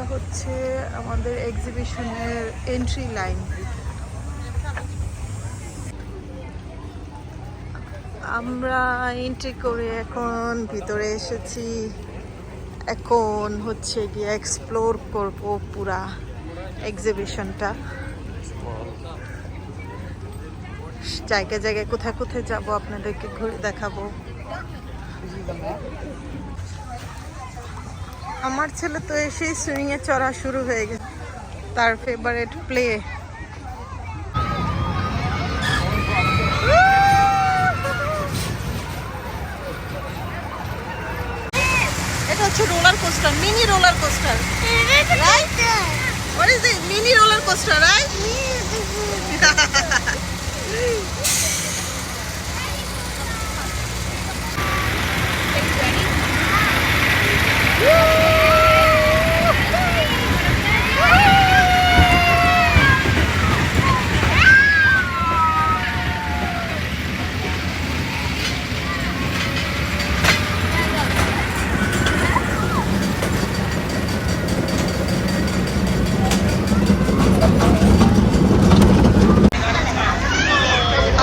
এটা হচ্ছে আমাদের এক্সিবিশনের এন্ট্রি লাইন। আমরা এন্ট্রি করে এখন ভিতরে এসেছি। এখন হচ্ছে গিয়ে এক্সপ্লোর করব পুরা এক্সিবিশনটা। জায়গায় জায়গায় কোথায় কোথায় যাব আপনাদেরকে ঘুরে দেখাবো। আমার ছেলে তো এসেই সুইংয়ে চড়া শুরু হয়ে গেছে, তার ফেভারিট প্লে। এটা হচ্ছে roller coaster, mini roller coaster, right? What is it? Mini roller coaster, right?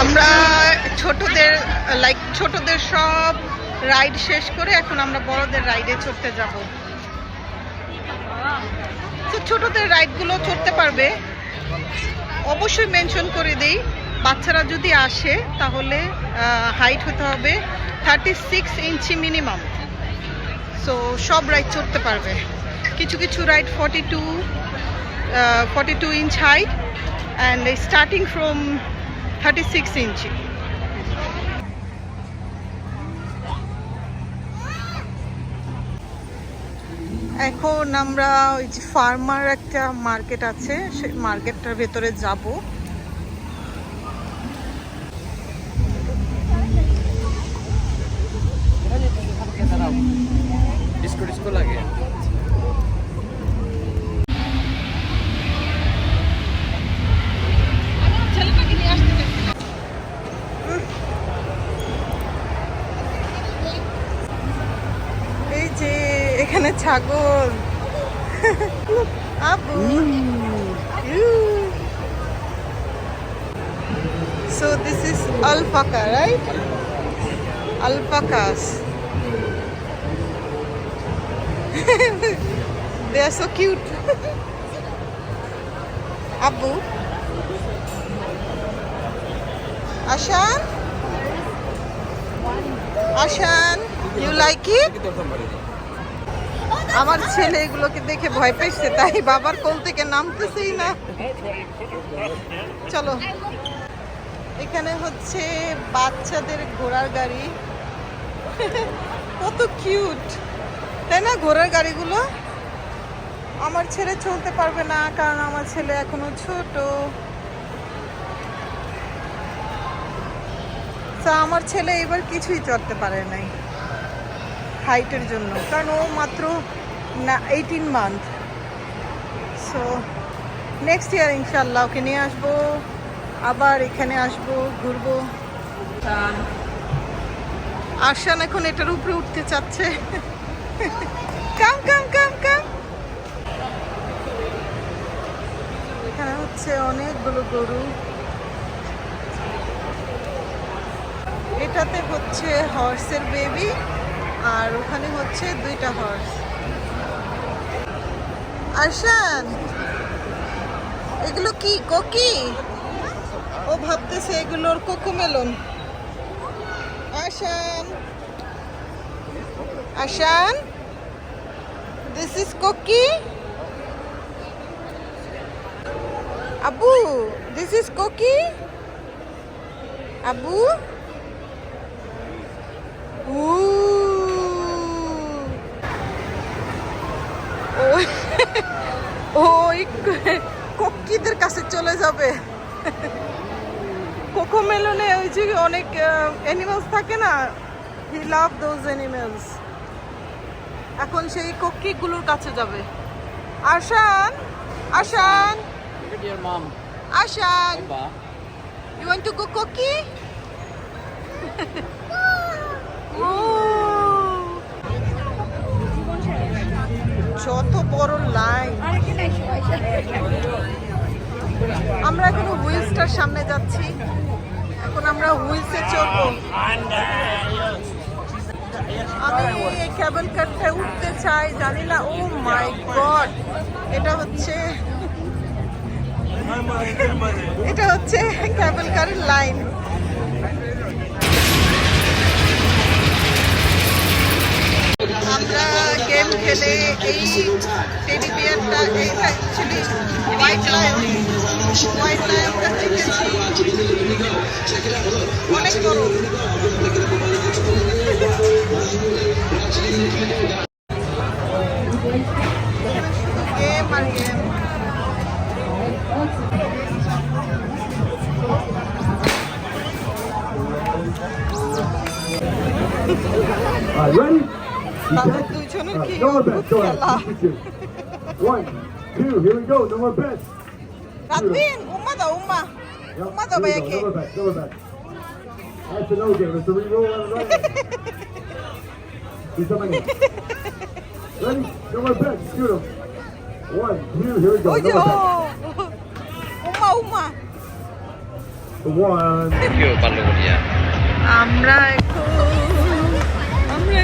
আমরা ছোটদের সব রাইড শেষ করে এখন আমরা বড়দের রাইডে চড়তে যাব। তো ছোটদের রাইডগুলো চড়তে পারবে। অবশ্যই মেনশন করে দেই, বাচ্চারা যদি আসে তাহলে হাইট হতে হবে 36 ইঞ্চি মিনিমাম। সো সব রাইড চড়তে পারবে। কিছু কিছু ride 42 inch height and starting from 36 ইঞ্চি। এখন আমরা ওই যে ফার্মার একটা মার্কেট আছে, সেই মার্কেটটার ভেতরে যাব। ডিস্কো লাগে। এই যে এখানে ছাগল। আপু, so this is alpaca, right? Alpacas. They are so cute. Abu, Ashan, Ashan, you like it? আমার ছেলে এগুলোকে দেখে ভয় পেয়েছে, তাই বাবার কোল থেকে নামতেছেই না। চলো, এখানে হচ্ছে বাচ্চাদের ঘোড়ার গাড়ি। কত কিউট, তাই না ঘোড়ার গাড়িগুলো? আমার ছেলে চলতে পারবে না, কারণ আমার ছেলে এখনো ছোট। তা আমার ছেলে এবার কিছুই চড়তে পারে নাই হাইটের জন্য, কারণ ও মাত্র 18 মান্থ। সো নেক্সট ইয়ার ইনশাল্লাহ ওকে নিয়ে আসবো, আবার এখানে আসবো, ঘুরবো। আরশান এখন এটার উপরে উঠতে চাচ্ছে। কাম কাম কাম কাম। এখানে হচ্ছে অনেকগুলো গরু। এটাতে হচ্ছে হর্সের বেবি, আর ওখানে হচ্ছে 2টা হর্স। আরশান, এগুলো কি কোকি? ও ভাবতেছে এগুলোর Cocomelon. Arshan, Arshan, this is কোকি? আবু, this is কোকি? আবু, ওই কোকিদের কাছে চলে যাবে। কোকোমেলনে ওই যে অনেক অ্যানিমালস থাকে না, হি লাভ দোজ অ্যানিমালস। এখন সেই কোকিগুলোর কাছে যাবে। Arshan, Arshan, Arshan, you want to go কোকি? যত বড় লাইন। আমরা এখন হুইলসটার সামনে যাচ্ছি। এখন আমরা হুইলসে চড়বো। আমি এই কেবল কারটায় উঠতে চাই, জানি না। ও মাই গড, এটা হচ্ছে কেবল কারের লাইন। আমরা গেম খেলে এই টেডি বিয়ারটা, এইটা অ্যাকচুয়ালি হোয়াইট লায়নটা জিতেছি। অনেক বড়। গেম আর গেম। Ready? তাদের দুইজনের কি No more অদ্ভুত bets. Go খেলা। ahead. 1, 2. Here we go. No more bets. রাতবিন, উম্মা দাও, উম্মা Yep, দাও here we ভাইয়াকে। go. No more bets. No more bets. That's a no game. It's a re-roll on the right. He's coming in. Ready? No more bets. Shoot him. 1, 2. Here we go. ওই No যে more ও, bets. উম্মা। 1. আমরা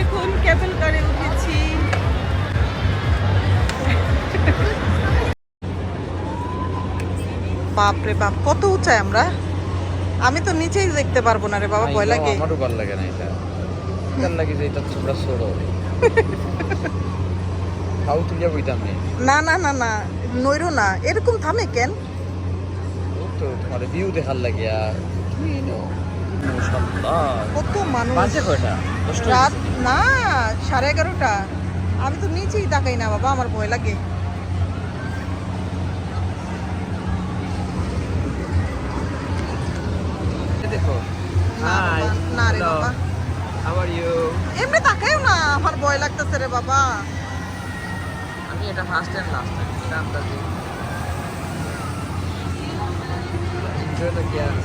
এখন কেবল কারে উঠেছি। বাপরে বাপ, কত উঁচায় আমরা। আমি তো নিচেই দেখতে পারবো না রে বাবা, ভয় লাগে। আমারও ভালো লাগে না এটা। কেন লাগে যে এটা ছোড়া ছোড়ো। খাও তুই বইতাম নেই। না না না না, নইরো না, এরকম থামে কেন? ও তো তোমার ভিউ দেখার লাগে আর মাশাআল্লাহ। কত মানুষ। বাজে কয়টা? 10টা? রাত না, 11:30। আমি তো নিচেই তাকাই না বাবা, আমার ভয় লাগে। দেখো। না বাবা, না রে বাবা, How are you? এমনি তাকাইও না, আমার ভয় লাগতেছে রে বাবা। আমি এটা ফার্স্ট এন্ড লাস্ট টাইম এটা আন্দাজে এনজয় দ্য গেম।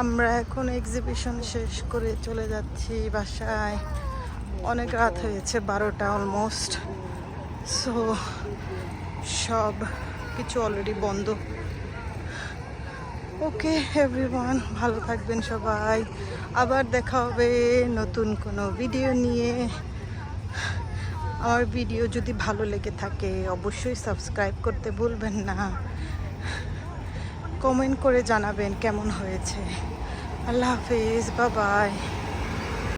আমরা এখন এক্সিবিশন শেষ করে চলে যাচ্ছি বাসায়। অনেক রাত হয়েছে, 12টা অলমোস্ট। সো সব কিছু অলরেডি বন্ধ। ওকে এভরিওয়ান, ভালো থাকবেন সবাই। আবার দেখা হবে নতুন কোনো ভিডিও নিয়ে। আমার ভিডিও যদি ভালো লেগে থাকে অবশ্যই সাবস্ক্রাইব করতে ভুলবেন না। কমেন্ট করে জানাবেন কেমন হয়েছে। আল্লাহ হাফিজ, বাই বাই।